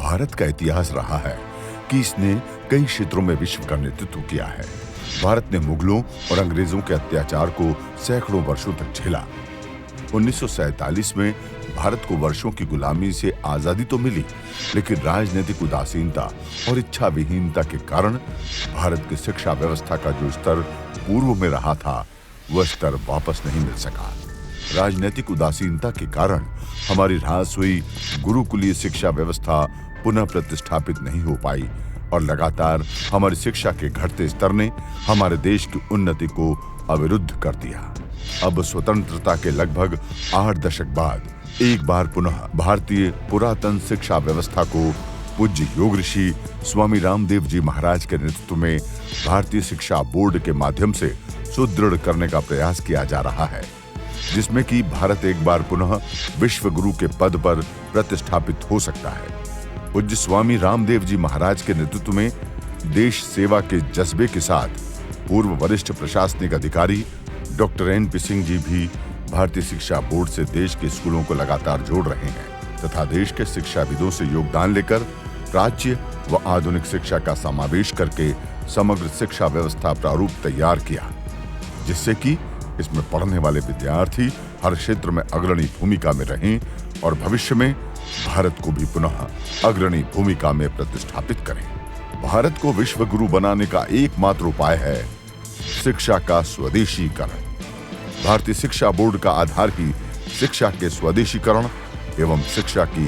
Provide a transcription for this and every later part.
भारत का इतिहास रहा है कि इसने कई क्षेत्रों में विश्व का नेतृत्व किया है। भारत ने मुगलों और अंग्रेजों के अत्याचार को सैकड़ों वर्षों तक झेला। 1947 में भारत को वर्षों की गुलामी से आजादी तो मिली, लेकिन राजनीतिक उदासीनता और इच्छा विहीनता के कारण भारत की शिक्षा व्यवस्था का जो स्तर पूर्व में रहा था, वह स्तर वापस नहीं मिल सका। राजनीतिक उदासीनता के कारण हमारी ह्रास हुई गुरुकुलीय शिक्षा व्यवस्था पुनः प्रतिष्ठापित नहीं हो पाई और लगातार हमारी शिक्षा के घटते स्तर ने हमारे देश की उन्नति को अवरुद्ध कर दिया। अब स्वतंत्रता के लगभग 8 दशक बाद एक बार पुनः भारतीय पुरातन शिक्षा व्यवस्था को पूज्य योग ऋषि स्वामी रामदेव जी महाराज के नेतृत्व में भारतीय शिक्षा बोर्ड के माध्यम से सुदृढ़ करने का प्रयास किया जा रहा है, जिसमें कि भारत एक बार पुनः विश्व गुरु के पद पर प्रतिष्ठापित हो सकता है। पूज्य स्वामी रामदेव जी महाराज के नेतृत्व में देश सेवा के जज्बे के साथ पूर्व वरिष्ठ प्रशासनिक अधिकारी डॉक्टर NP सिंह जी भी भारतीय शिक्षा बोर्ड से देश के स्कूलों को लगातार जोड़ रहे हैं तथा देश के शिक्षाविदों से योगदान लेकर प्राच्य व आधुनिक शिक्षा का समावेश करके समग्र शिक्षा व्यवस्था प्रारूप तैयार किया, जिससे कि इसमें पढ़ने वाले विद्यार्थी हर क्षेत्र में अग्रणी भूमिका में रहें और भविष्य में भारत को भी पुनः अग्रणी भूमिका में प्रतिष्ठापित करें। भारत को विश्व गुरु बनाने का एकमात्र उपाय है शिक्षा का स्वदेशीकरण। भारतीय शिक्षा बोर्ड का आधार ही शिक्षा के स्वदेशीकरण एवं शिक्षा की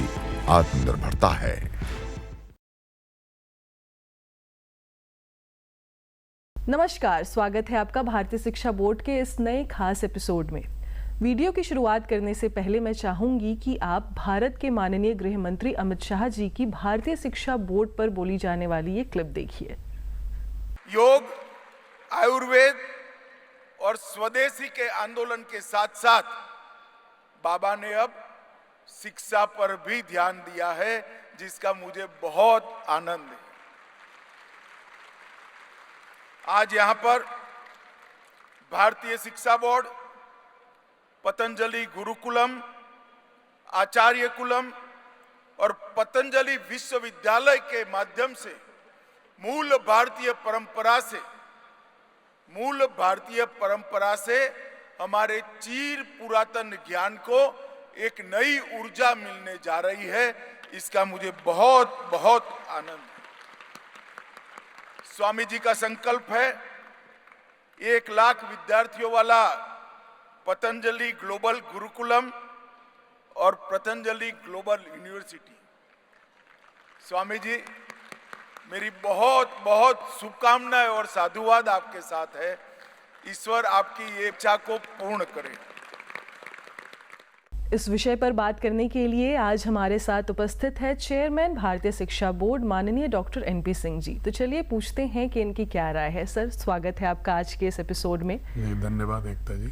आत्मनिर्भरता है। नमस्कार, स्वागत है आपका भारतीय शिक्षा बोर्ड के इस नए खास एपिसोड में। वीडियो की शुरुआत करने से पहले मैं चाहूंगी कि आप भारत के माननीय गृह मंत्री अमित शाह जी की भारतीय शिक्षा बोर्ड पर बोली जाने वाली ये क्लिप देखिए। योग, आयुर्वेद और स्वदेशी के आंदोलन के साथ साथ बाबा ने अब शिक्षा पर भी ध्यान दिया है, जिसका मुझे बहुत आनंद है। आज यहां पर भारतीय शिक्षा बोर्ड, पतंजलि गुरुकुलम, आचार्य कुलम और पतंजलि विश्वविद्यालय के माध्यम से मूल भारतीय परंपरा से हमारे चीर पुरातन ज्ञान को एक नई ऊर्जा मिलने जा रही है। इसका मुझे बहुत बहुत आनंद है। स्वामी जी का संकल्प है 1 लाख विद्यार्थियों वाला पतंजलि ग्लोबल गुरुकुलम और पतंजलि ग्लोबल यूनिवर्सिटी। स्वामी जी, मेरी बहुत बहुत शुभकामनाएं और साधुवाद आपके साथ है। ईश्वर आपकी ये इच्छा को पूर्ण करे। इस विषय पर बात करने के लिए आज हमारे साथ उपस्थित है चेयरमैन भारतीय शिक्षा बोर्ड माननीय डॉक्टर NP सिंह जी। तो चलिए पूछते हैं कि इनकी क्या राय है। सर, स्वागत है आपका आज के इस एपिसोड में। धन्यवाद एकता जी।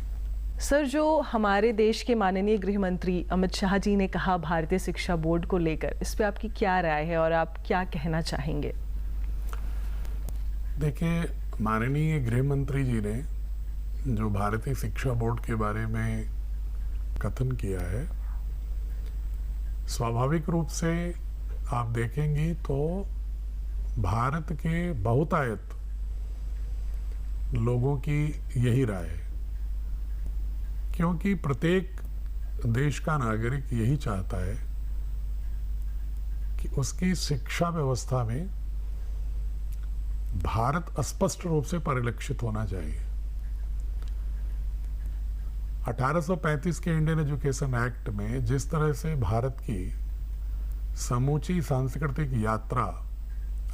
सर, जो हमारे देश के माननीय गृह मंत्री अमित शाह जी ने कहा भारतीय शिक्षा बोर्ड को लेकर, इस पे आपकी क्या राय है और आप क्या कहना चाहेंगे? देखिए, माननीय गृह मंत्री जी ने जो भारतीय शिक्षा बोर्ड के बारे में कथन किया है, स्वाभाविक रूप से आप देखेंगे तो भारत के बहुतायत लोगों की यही राय है, क्योंकि प्रत्येक देश का नागरिक यही चाहता है कि उसकी शिक्षा व्यवस्था में भारत स्पष्ट रूप से परिलक्षित होना चाहिए। 1835 के इंडियन एजुकेशन एक्ट में जिस तरह से भारत की समूची सांस्कृतिक यात्रा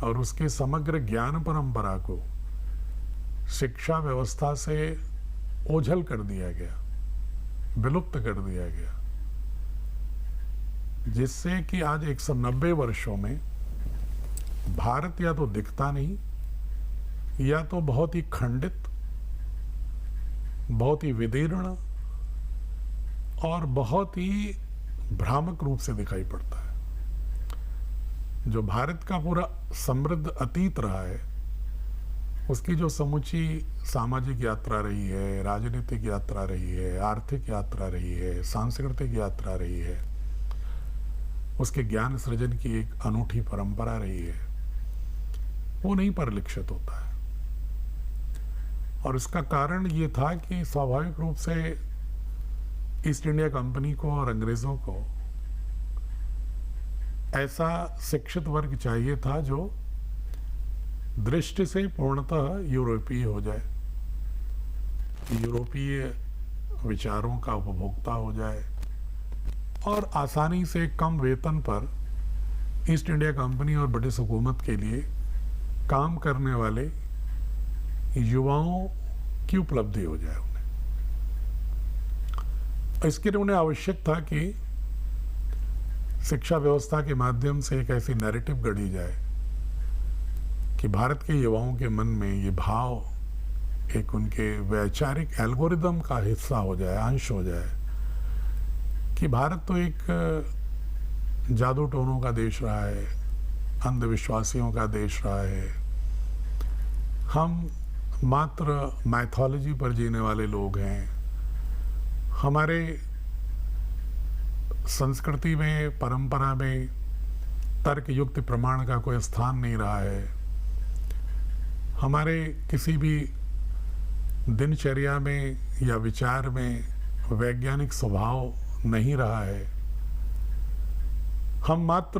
और उसके समग्र ज्ञान परंपरा को शिक्षा व्यवस्था से ओझल कर दिया गया, विलुप्त कर दिया गया, जिससे कि आज 190 वर्षों में भारत या तो दिखता नहीं या तो बहुत ही खंडित, बहुत ही विदीर्ण और बहुत ही भ्रामक रूप से दिखाई पड़ता है। जो भारत का पूरा समृद्ध अतीत रहा है, उसकी जो समूची सामाजिक यात्रा रही है, राजनीतिक यात्रा रही है, आर्थिक यात्रा रही है, सांस्कृतिक यात्रा रही है, उसके ज्ञान सृजन की एक अनूठी परंपरा रही है, वो नहीं परिलक्षित होता है। और इसका कारण ये था कि स्वाभाविक रूप से ईस्ट इंडिया कंपनी को और अंग्रेजों को ऐसा शिक्षित वर्ग चाहिए था जो दृष्टि से पूर्णतः यूरोपीय हो जाए, यूरोपीय विचारों का उपभोक्ता हो जाए और आसानी से कम वेतन पर ईस्ट इंडिया कंपनी और ब्रिटिश हुकूमत के लिए काम करने वाले युवाओं की उपलब्धि हो जाए उन्हें। इसके लिए उन्हें आवश्यक था कि शिक्षा व्यवस्था के माध्यम से एक ऐसी नैरेटिव गढ़ी जाए कि भारत के युवाओं के मन में ये भाव एक उनके वैचारिक एल्गोरिदम का हिस्सा हो जाए, अंश हो जाए कि भारत तो एक जादू टोनों का देश रहा है, अंधविश्वासियों का देश रहा है, हम मात्र माइथोलॉजी पर जीने वाले लोग हैं, हमारे संस्कृति में, परंपरा में तर्क युक्त प्रमाण का कोई स्थान नहीं रहा है, हमारे किसी भी दिनचर्या में या विचार में वैज्ञानिक स्वभाव नहीं रहा है, हम मात्र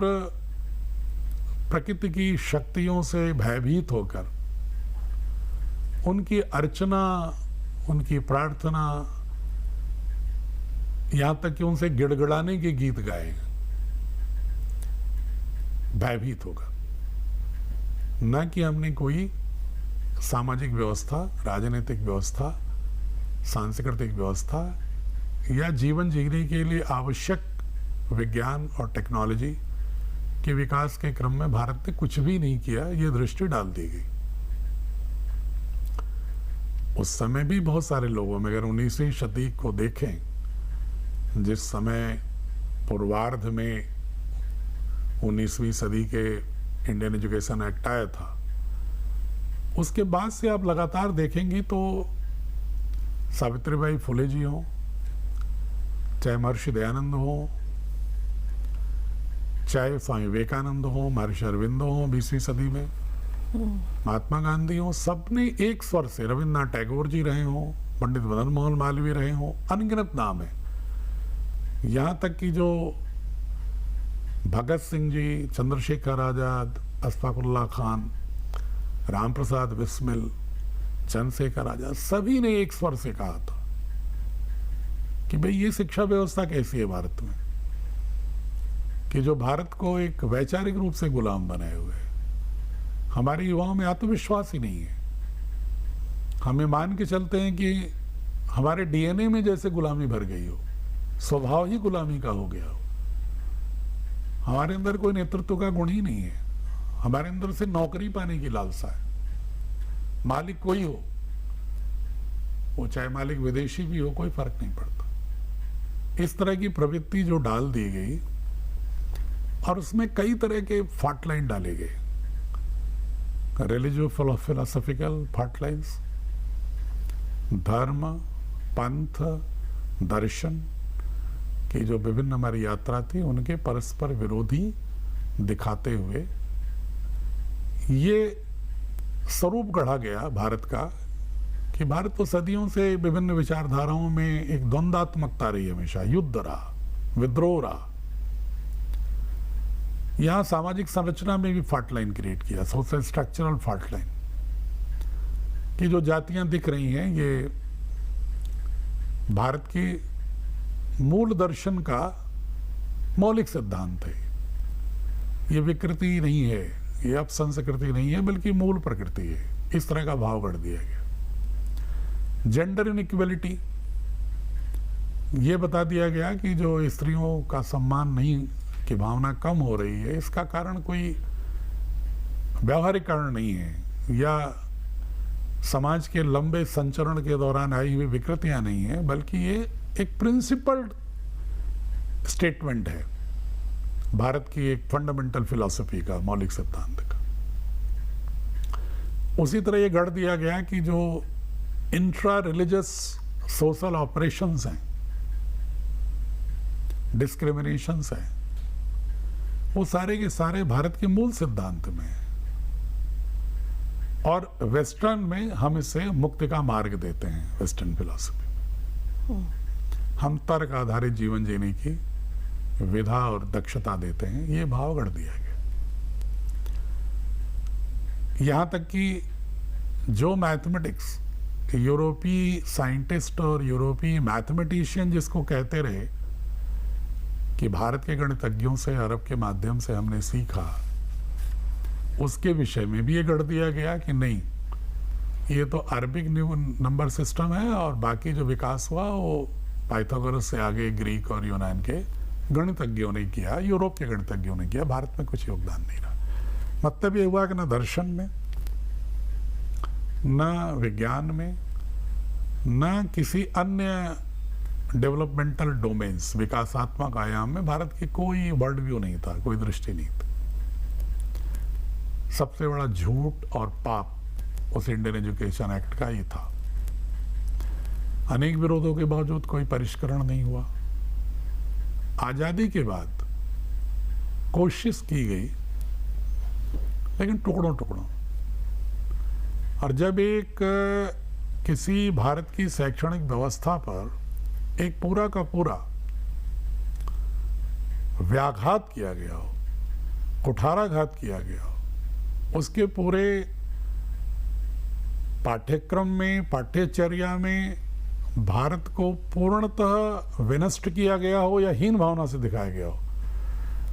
प्रकृति की शक्तियों से भयभीत होकर उनकी अर्चना, उनकी प्रार्थना, यहां तक कि उनसे गिड़गिड़ाने के गीत गाए, भयभीत होगा। न कि हमने कोई सामाजिक व्यवस्था, राजनीतिक व्यवस्था, सांस्कृतिक व्यवस्था या जीवन जीने के लिए आवश्यक विज्ञान और टेक्नोलॉजी के विकास के क्रम में भारत ने कुछ भी नहीं किया, ये दृष्टि डाल दी गई। उस समय भी बहुत सारे लोगों में, अगर 19वीं शताब्दी को देखें, जिस समय पूर्वार्ध में 19वीं सदी के इंडियन एजुकेशन एक्ट आया था, उसके बाद से आप लगातार देखेंगे तो सावित्रीबाई फुले जी हों, चाहे महर्षि दयानंद हों, चाहे स्वामी विवेकानंद हों, महर्षि अरविंदो हों 20वीं सदी में, महात्मा गांधी हों, सबने एक स्वर से, रविन्द्रनाथ टैगोर जी रहे हों, पंडित मदन मोहन मालवीय रहे हों, अनगिनत नाम है। यहाँ तक कि जो भगत सिंह जी, चंद्रशेखर आजाद, अशफाकुल्लाह खान, राम प्रसाद बिस्मिल, चंद्रशेखर आजाद, सभी ने एक स्वर से कहा था कि भाई ये शिक्षा व्यवस्था कैसी है भारत में, कि जो भारत को एक वैचारिक रूप से गुलाम बनाए हुए है। हमारे युवाओं में आत्मविश्वास ही नहीं है। हमें मान के चलते हैं कि हमारे डीएनए में जैसे गुलामी भर गई हो, स्वभाव ही गुलामी का हो गया हो। हमारे अंदर कोई नेतृत्व का गुण ही नहीं है, हमारे अंदर से नौकरी पाने की लालसा है। मालिक कोई हो, वो चाहे मालिक विदेशी भी हो, कोई फर्क नहीं पड़ता। इस तरह की प्रवृत्ति जो डाल दी गई और उसमें कई तरह के फाल्ट लाइन डाले गए, रिलीजियो फिलोसॉफिकल फाल्ट लाइन्स, धर्म, पंथ, दर्शन की जो विभिन्न हमारी यात्रा थी, उनके परस्पर विरोधी दिखाते हुए ये स्वरूप गढ़ा गया भारत का कि भारत तो सदियों से विभिन्न विचारधाराओं में एक द्वंद्वात्मकता रही, हमेशा युद्ध रहा, विद्रोह रहा। यहां सामाजिक संरचना में भी फाल्ट लाइन क्रिएट किया, सोशल स्ट्रक्चरल फाल्ट लाइन, कि जो जातियां दिख रही हैं ये भारत के मूल दर्शन का मौलिक सिद्धांत है। ये विकृति नहीं है, ये अपसंस्कृति नहीं है, बल्कि मूल प्रकृति है। इस तरह का भाव गढ़ दिया गया। जेंडर इनइक्वलिटी, ये बता दिया गया कि जो स्त्रियों का सम्मान नहीं की भावना कम हो रही है, इसका कारण कोई व्यावहारिक कारण नहीं है या समाज के लंबे संचरण के दौरान आई हुई विकृतियां नहीं है, बल्कि ये एक प्रिंसिपल्ड स्टेटमेंट है भारत की एक फंडामेंटल फिलॉसफी का, मौलिक सिद्धांत का। उसी तरह ये गढ़ दिया गया कि जो इंट्रा रिलीजियस सोशल ऑपरेशंस हैं, डिस्क्रिमिनेशंस हैं, वो सारे के सारे भारत के मूल सिद्धांत में है। और वेस्टर्न में हम इसे मुक्ति का मार्ग देते हैं। वेस्टर्न फिलॉसफी में हम तर्क आधारित जीवन जीने की विधा और दक्षता देते हैं। ये भाव गढ़ दिया गया। यहां तक कि जो मैथमेटिक्स यूरोपीय साइंटिस्ट और यूरोपीय मैथमेटिशियन जिसको कहते रहे कि भारत के गणितज्ञों से, अरब के माध्यम से हमने सीखा, उसके विषय में भी ये गढ़ दिया गया कि नहीं, ये तो अरबिक नंबर सिस्टम है और बाकी जो विकास हुआ वो पाइथागोरस से आगे ग्रीक और यूनान के गणितज्ञों ने किया, यूरोप के गणितज्ञों ने किया। भारत में कुछ योगदान नहीं रहा। मतलब ये हुआ कि न दर्शन में, न विज्ञान में, न किसी अन्य डेवलपमेंटल डोमेन्स, विकासात्मक आयाम में भारत की कोई वर्ल्ड व्यू नहीं था, कोई दृष्टि नहीं थी। सबसे बड़ा झूठ और पाप उस इंडियन एजुकेशन एक्ट का ही था। अनेक विरोधों के बावजूद कोई परिष्करण नहीं हुआ। आजादी के बाद कोशिश की गई, लेकिन टुकड़ों टुकड़ों। और जब एक किसी भारत की शैक्षणिक व्यवस्था पर एक पूरा का पूरा व्याघात किया गया हो, कुठाराघात किया गया हो, उसके पूरे पाठ्यक्रम में, पाठ्यचर्या में भारत को पूर्णतः विनष्ट किया गया हो या हीन भावना से दिखाया गया हो,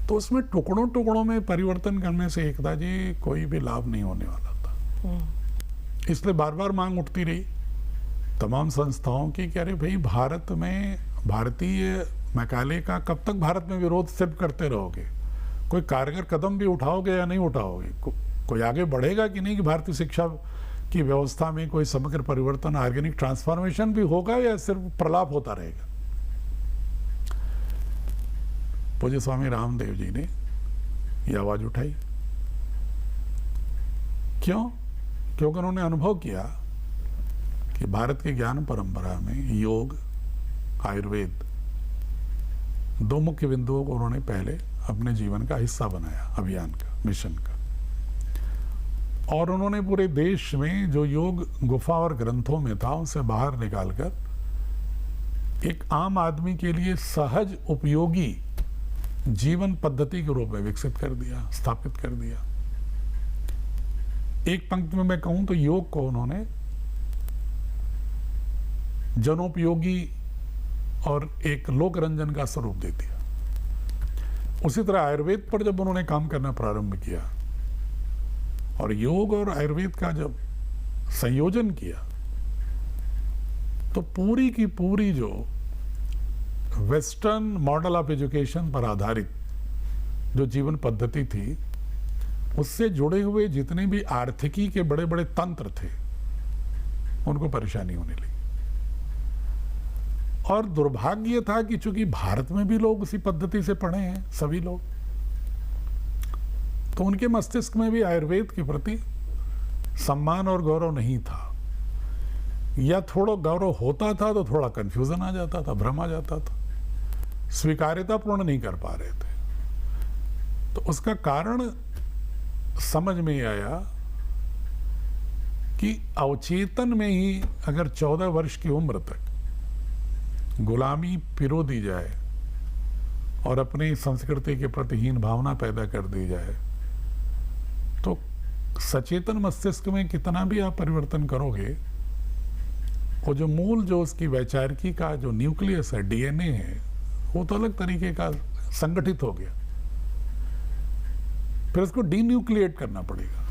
तो उसमें टुकड़ों टुकड़ों में परिवर्तन करने से एकता जी कोई भी लाभ नहीं होने वाला था। इसलिए बार बार मांग उठती रही तमाम संस्थाओं की कि अरे भाई, भारत में भारतीय मैकाले का कब तक भारत में विरोध सिर्फ करते रहोगे? कोई कारगर कदम भी उठाओगे या नहीं उठाओगे? कोई आगे बढ़ेगा कि नहीं कि भारतीय शिक्षा की व्यवस्था में कोई समग्र परिवर्तन, ऑर्गेनिक ट्रांसफॉर्मेशन भी होगा या सिर्फ प्रलाप होता रहेगा? पूज्य स्वामी रामदेव जी ने ये आवाज उठाई। क्यों? क्योंकि उन्होंने अनुभव किया कि भारत की ज्ञान परंपरा में योग, आयुर्वेद, दो मुख्य बिंदुओं को उन्होंने पहले अपने जीवन का हिस्सा बनाया, अभियान का, मिशन का। और उन्होंने पूरे देश में जो योग गुफा और ग्रंथों में था उसे बाहर निकालकर एक आम आदमी के लिए सहज उपयोगी जीवन पद्धति के रूप में विकसित कर दिया, स्थापित कर दिया। एक पंक्ति में मैं कहूं तो योग को उन्होंने जनोपयोगी और एक लोक रंजन का स्वरूप दे दिया। उसी तरह आयुर्वेद पर जब उन्होंने काम करना प्रारंभ किया और योग और आयुर्वेद का जब संयोजन किया, तो पूरी की पूरी जो वेस्टर्न मॉडल ऑफ एजुकेशन पर आधारित जो जीवन पद्धति थी, उससे जुड़े हुए जितने भी आर्थिकी के बड़े बड़े तंत्र थे, उनको परेशानी होने लगी। और दुर्भाग्य था कि चूंकि भारत में भी लोग उसी पद्धति से पढ़े हैं, सभी लोग, तो उनके मस्तिष्क में भी आयुर्वेद के प्रति सम्मान और गौरव नहीं था, या थोड़ा गौरव होता था तो थोड़ा कंफ्यूजन आ जाता था, भ्रम आ जाता था, स्वीकार्यता पूर्ण नहीं कर पा रहे थे। तो उसका कारण समझ में आया कि अवचेतन में ही अगर 14 वर्ष की उम्र तक गुलामी पिरो दी जाए और अपनी संस्कृति के प्रति हीन भावना पैदा कर दी जाए, तो सचेतन मस्तिष्क में कितना भी आप परिवर्तन करोगे, वो जो मूल जो उसकी वैचारिकी का जो न्यूक्लियस है, डीएनए है, वो तो अलग तरीके का संगठित हो गया। फिर उसको डीन्यूक्लिएट करना पड़ेगा,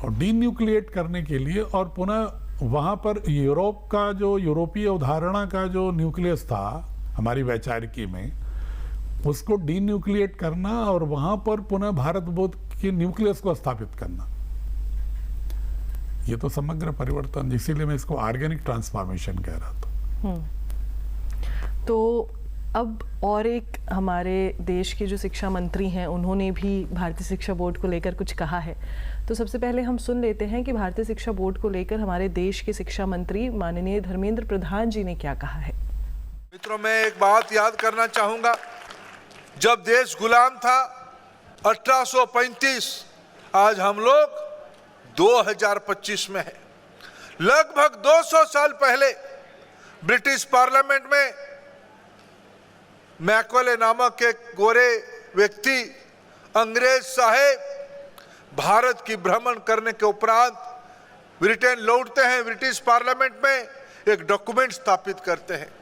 और डीन्यूक्लिएट करने के लिए और पुनः वहां पर यूरोप का जो यूरोपीय अवधारणा का जो न्यूक्लियस था हमारी वैचारिकी में, उसको डीन्यूक्लिएट करना और वहां पर पुनः भारत बोध के न्यूक्लियस को स्थापित करना, ये तो समग्र परिवर्तन, इसीलिए मैं इसको ऑर्गेनिक ट्रांसफॉर्मेशन कह रहा था। तो अब और एक हमारे देश के जो शिक्षा मंत्री हैं, उन्होंने भी भारतीय शिक्षा बोर्ड को लेकर कुछ कहा है। तो सबसे पहले हम सुन लेते हैं कि भारतीय शिक्षा बोर्ड को लेकर हमारे देश के शिक्षा मंत्री माननीय धर्मेंद्र प्रधान जी ने क्या कहा है। मित्रों, मैं एक बात याद करना चाहूंगा। जब देश गुलाम था 1835, आज हम लोग 2025 में हैं। लगभग 200 साल पहले ब्रिटिश पार्लियामेंट में मैकॉले नामक एक गोरे व्यक्ति, अंग्रेज साहेब भारत की भ्रमण करने के उपरांत ब्रिटेन लौटते हैं। ब्रिटिश पार्लियामेंट में एक डॉक्यूमेंट स्थापित करते हैं।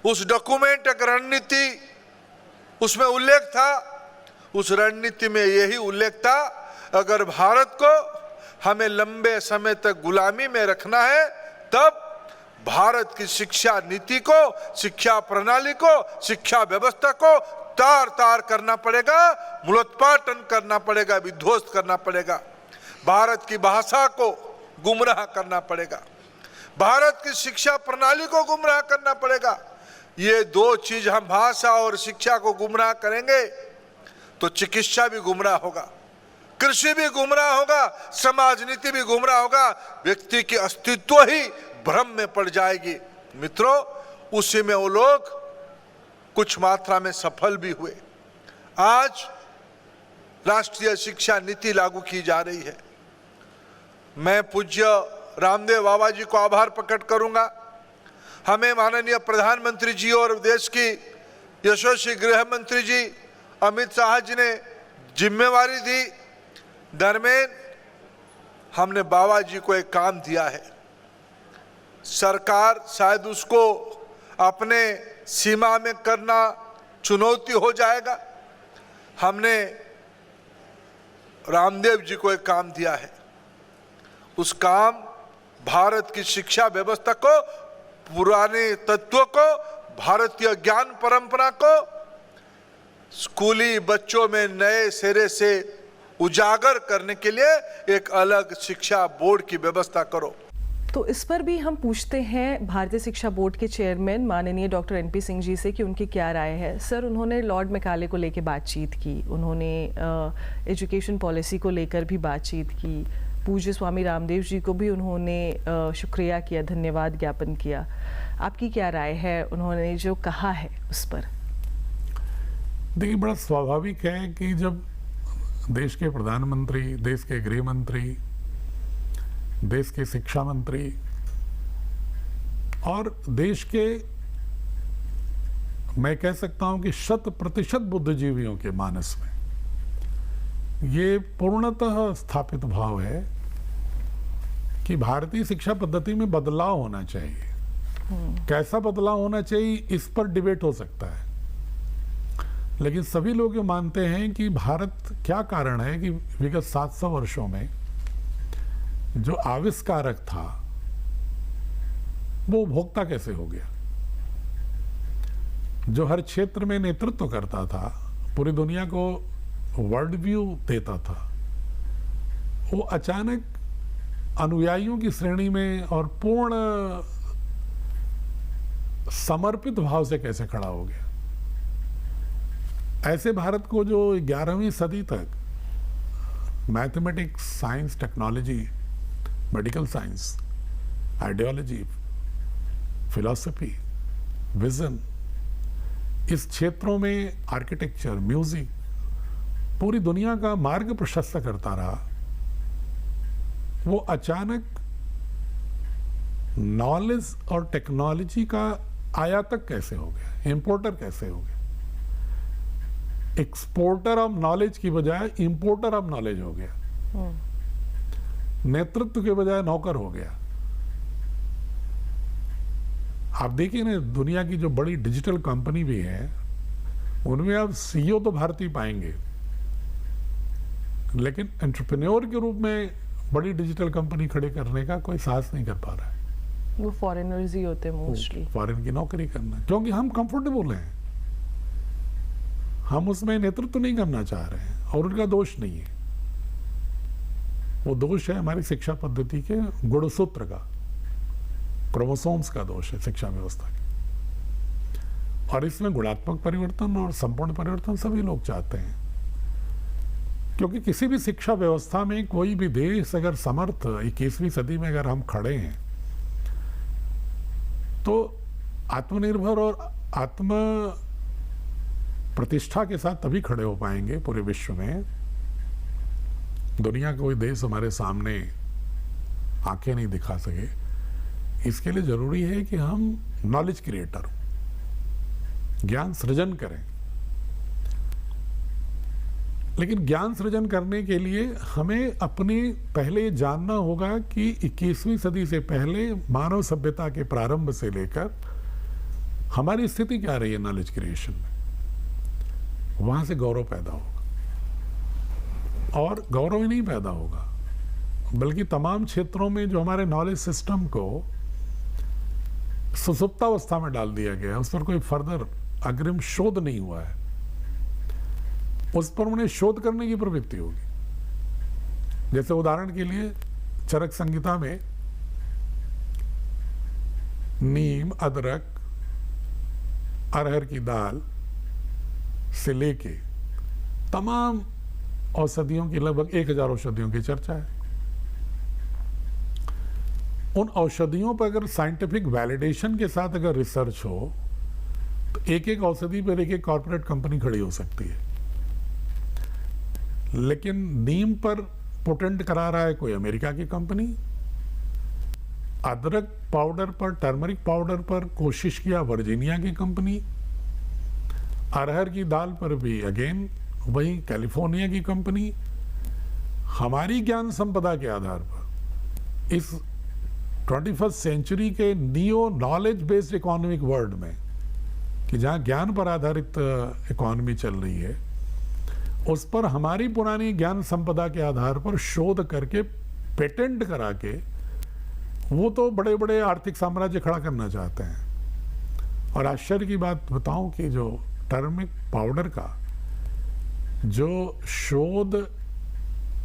उस डॉक्यूमेंट एक रणनीति उसमें उल्लेख था। उस रणनीति में यही उल्लेख था, अगर भारत को हमें लंबे समय तक गुलामी में रखना है, तब भारत की शिक्षा नीति को, शिक्षा प्रणाली को, शिक्षा व्यवस्था को तार तार करना पड़ेगा, मूलोत्पाटन करना पड़ेगा, विध्वस्त करना पड़ेगा। भारत की भाषा को गुमराह करना पड़ेगा, भारत की शिक्षा प्रणाली को गुमराह करना पड़ेगा। ये दो चीज हम भाषा और शिक्षा को गुमराह करेंगे तो चिकित्सा भी गुमराह होगा, कृषि भी गुमराह होगा, समाज नीति भी गुमराह होगा, व्यक्ति की अस्तित्व ही भ्रम में पड़ जाएगी। मित्रों, उसी में वो लोग कुछ मात्रा में सफल भी हुए। आज राष्ट्रीय शिक्षा नीति लागू की जा रही है। मैं पूज्य रामदेव बाबा जी को आभार प्रकट करूंगा। हमें माननीय प्रधानमंत्री जी और देश की यशस्वी गृह मंत्री जी अमित शाह जी ने जिम्मेवारी दी। दरम्यान हमने बाबा जी को एक काम दिया है। सरकार शायद उसको अपने सीमा में करना चुनौती हो जाएगा। हमने रामदेव जी को एक काम दिया है। उस काम भारत की शिक्षा व्यवस्था को, पुराने तत्वों को, भारतीय ज्ञान परंपरा को स्कूली बच्चों में नए सिरे से उजागर करने के लिए एक अलग शिक्षा बोर्ड की व्यवस्था करो। तो इस पर भी हम पूछते हैं भारतीय शिक्षा बोर्ड के चेयरमैन माननीय डॉक्टर एनपी सिंह जी से कि उनकी क्या राय है। सर, उन्होंने लॉर्ड मैकाले को लेकर बातचीत की, उन्होंने एजुकेशन पॉलिसी को लेकर भी बातचीत की, पूज्य स्वामी रामदेव जी को भी उन्होंने शुक्रिया किया, धन्यवाद ज्ञापन किया। आपकी क्या राय है उन्होंने जो कहा है उस पर? देखिए, बड़ा स्वाभाविक है कि जब देश के प्रधानमंत्री, देश के गृह मंत्री, देश के शिक्षा मंत्री और देश के, मैं कह सकता हूं कि 100% बुद्धिजीवियों के मानस में ये पूर्णतः स्थापित भाव है कि भारतीय शिक्षा पद्धति में बदलाव होना चाहिए। कैसा बदलाव होना चाहिए, इस पर डिबेट हो सकता है, लेकिन सभी लोग ये मानते हैं कि भारत, क्या कारण है कि विगत 700 वर्षों में जो आविष्कारक था वो उपभोक्ता कैसे हो गया, जो हर क्षेत्र में नेतृत्व करता था, पूरी दुनिया को वर्ल्ड व्यू देता था, वो अचानक अनुयायियों की श्रेणी में और पूर्ण समर्पित भाव से कैसे खड़ा हो गया। ऐसे भारत को जो 11वीं सदी तक mathematics, science, technology, medical science, ideology, philosophy, vision, इस क्षेत्रों में आर्किटेक्चर, म्यूजिक, पूरी दुनिया का मार्ग प्रशस्त करता रहा, वो अचानक नॉलेज और टेक्नोलॉजी का आयातक कैसे हो गया, इंपोर्टर कैसे हो गया, एक्सपोर्टर ऑफ नॉलेज की बजाय इंपोर्टर ऑफ नॉलेज हो गया, नेतृत्व के बजाय नौकर हो गया। आप देखिए ना, दुनिया की जो बड़ी डिजिटल कंपनी भी है उनमें आप सीईओ तो भारतीय पाएंगे, लेकिन एंटरप्रेन्योर के रूप में बड़ी डिजिटल कंपनी खड़े करने का कोई साहस नहीं कर पा रहा है। वो फॉरेनर्स ही होते हैं मोस्टली, फॉरेन की नौकरी करना, क्योंकि हम कंफर्टेबल हैं, हम उसमें नेतृत्व नहीं करना चाह रहे हैं, और उनका दोष नहीं है, वो दोष है हमारी शिक्षा पद्धति के गुणसूत्र का, क्रोमोसोम्स का दोष है शिक्षा व्यवस्था की। और इसमें गुणात्मक परिवर्तन और संपूर्ण परिवर्तन सभी लोग चाहते हैं, क्योंकि किसी भी शिक्षा व्यवस्था में कोई भी देश अगर समर्थ 21वीं सदी में अगर हम खड़े हैं तो आत्मनिर्भर और आत्म प्रतिष्ठा के साथ तभी खड़े हो पाएंगे पूरे विश्व में। दुनिया का कोई देश हमारे सामने आंखें नहीं दिखा सके, इसके लिए जरूरी है कि हम नॉलेज क्रिएटर हो, ज्ञान सृजन करें। लेकिन ज्ञान सृजन करने के लिए हमें अपने पहले जानना होगा कि 21वीं सदी से पहले मानव सभ्यता के प्रारंभ से लेकर हमारी स्थिति क्या रही है नॉलेज क्रिएशन में। वहां से गौरव पैदा होगा, और गौरव ही नहीं पैदा होगा बल्कि तमाम क्षेत्रों में जो हमारे नॉलेज सिस्टम को सुसुप्तावस्था में डाल दिया गया है, उस पर कोई फर्दर अग्रिम शोध नहीं हुआ है, उस पर उन्हें शोध करने की प्रवृत्ति होगी। जैसे उदाहरण के लिए चरक संहिता में नीम, अदरक, अरहर की दाल से लेके तमाम औषधियों की, लगभग 1000 औषधियों की चर्चा है। उन औषधियों पर अगर साइंटिफिक वैलिडेशन के साथ अगर रिसर्च हो तो एक एक औषधि पर एक एक कॉर्पोरेट कंपनी खड़ी हो सकती है। लेकिन नीम पर पोटेंट करा रहा है कोई अमेरिका की कंपनी, अदरक पाउडर पर, टर्मरिक पाउडर पर कोशिश किया वर्जीनिया की कंपनी, अरहर की दाल पर भी अगेन वही कैलिफोर्निया की कंपनी। हमारी ज्ञान संपदा के आधार पर इस 21st सेंचुरी के neo knowledge based economic world में, कि जहां ज्ञान पर आधारित इकोनॉमी चल रही है, उस पर हमारी पुरानी ज्ञान संपदा के आधार पर शोध करके पेटेंट करा के वो तो बड़े बड़े आर्थिक साम्राज्य खड़ा करना चाहते हैं। और आश्चर्य की बात बताऊं कि जो टर्मरिक पाउडर का जो शोध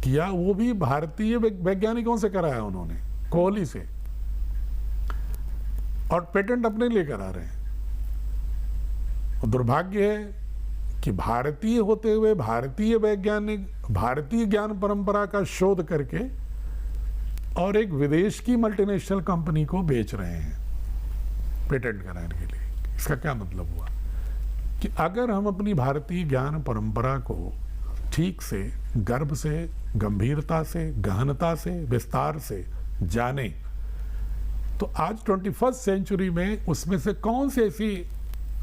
किया वो भी भारतीय वैज्ञानिकों से कराया उन्होंने, कोहली से, और पेटेंट अपने लिए करा रहे हैं। और दुर्भाग्य है कि भारतीय होते हुए भारतीय वैज्ञानिक भारतीय ज्ञान परंपरा का शोध करके और एक विदेश की मल्टीनेशनल कंपनी को बेच रहे हैं पेटेंट कराने के लिए। इसका क्या मतलब हुआ कि अगर हम अपनी भारतीय ज्ञान परंपरा को ठीक से, गर्भ से, गंभीरता से, गहनता से, विस्तार से जाने, तो आज 21st सेंचुरी में उसमें से कौन सी ऐसी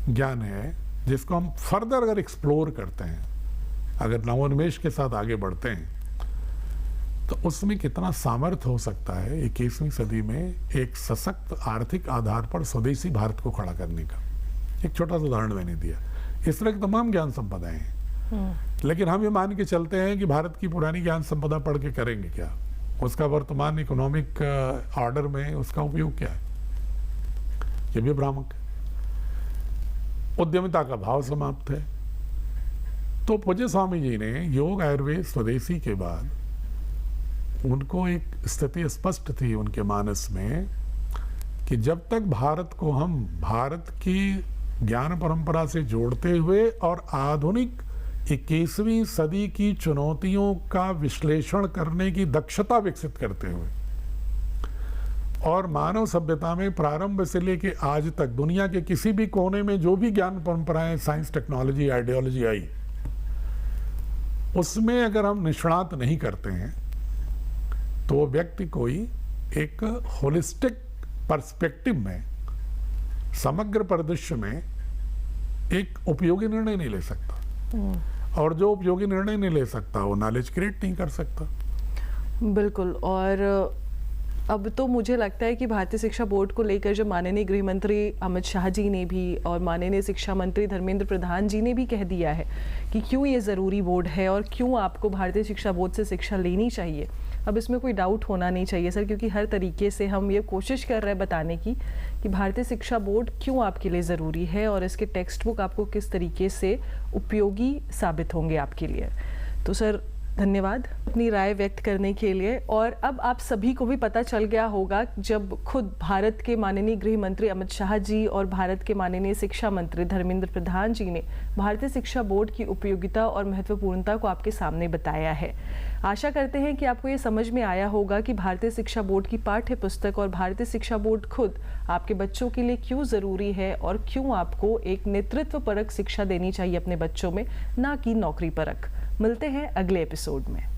ज्ञान है जिसको हम फर्दर अगर एक्सप्लोर करते हैं, अगर नवोन्मेष के साथ आगे बढ़ते हैं, तो उसमें कितना सामर्थ्य हो सकता है 21वीं सदी में एक सशक्त आर्थिक आधार पर स्वदेशी भारत को खड़ा करने का। एक छोटा सा उदाहरण मैंने दिया। इस तरह की तमाम ज्ञान संपदाएं हैं, लेकिन हम ये मान के चलते हैं कि भारत की पुरानी ज्ञान संपदा पढ़ के करेंगे क्या, उसका वर्तमान इकोनॉमिक ऑर्डर में उसका उपयोग क्या है, ये भी भ्रामक है। उद्यमिता का भाव समाप्त है। तो पूज्य स्वामी जी ने योग आयुर्वेद स्वदेशी के बाद उनको एक स्थिति स्पष्ट थी उनके मानस में कि जब तक भारत को हम भारत की ज्ञान परंपरा से जोड़ते हुए और आधुनिक 21वीं सदी की चुनौतियों का विश्लेषण करने की दक्षता विकसित करते हुए और मानव सभ्यता में प्रारंभ से लेकर आज तक दुनिया के किसी भी कोने में जो भी ज्ञान परंपराएं, साइंस, टेक्नोलॉजी, आइडियोलॉजी आई, उसमें अगर हम निष्णात नहीं करते हैं तो वो व्यक्ति कोई एक होलिस्टिक पर्सपेक्टिव में, समग्र परिदृश्य में एक उपयोगी निर्णय नहीं ले सकता। और जो उपयोगी निर्णय नहीं ले सकता वो नॉलेज क्रिएट नहीं कर सकता। बिल्कुल। और अब तो मुझे लगता है कि भारतीय शिक्षा बोर्ड को लेकर जब माननीय गृह मंत्री अमित शाह जी ने भी और माननीय शिक्षा मंत्री धर्मेंद्र प्रधान जी ने भी कह दिया है कि क्यों ये ज़रूरी बोर्ड है और क्यों आपको भारतीय शिक्षा बोर्ड से शिक्षा लेनी चाहिए, अब इसमें कोई डाउट होना नहीं चाहिए सर, क्योंकि हर तरीके से हम ये कोशिश कर रहे हैं बताने की कि भारतीय शिक्षा बोर्ड क्यों आपके लिए ज़रूरी है और इसके टेक्स्ट बुक आपको किस तरीके से उपयोगी साबित होंगे आपके लिए। तो सर धन्यवाद अपनी राय व्यक्त करने के लिए। और अब आप सभी को भी पता चल गया होगा, जब खुद भारत के माननीय गृह मंत्री अमित शाह जी और भारत के माननीय शिक्षा मंत्री धर्मेंद्र प्रधान जी ने भारतीय शिक्षा बोर्ड की उपयोगिता और महत्वपूर्णता को आपके सामने बताया है। आशा करते हैं कि आपको ये समझ में आया होगा कि भारतीय शिक्षा बोर्ड की पाठ्य पुस्तक और भारतीय शिक्षा बोर्ड खुद आपके बच्चों के लिए क्यों जरूरी है और क्यों आपको एक नेतृत्व परक शिक्षा देनी चाहिए अपने बच्चों में, ना कि नौकरी परक। मिलते हैं अगले एपिसोड में।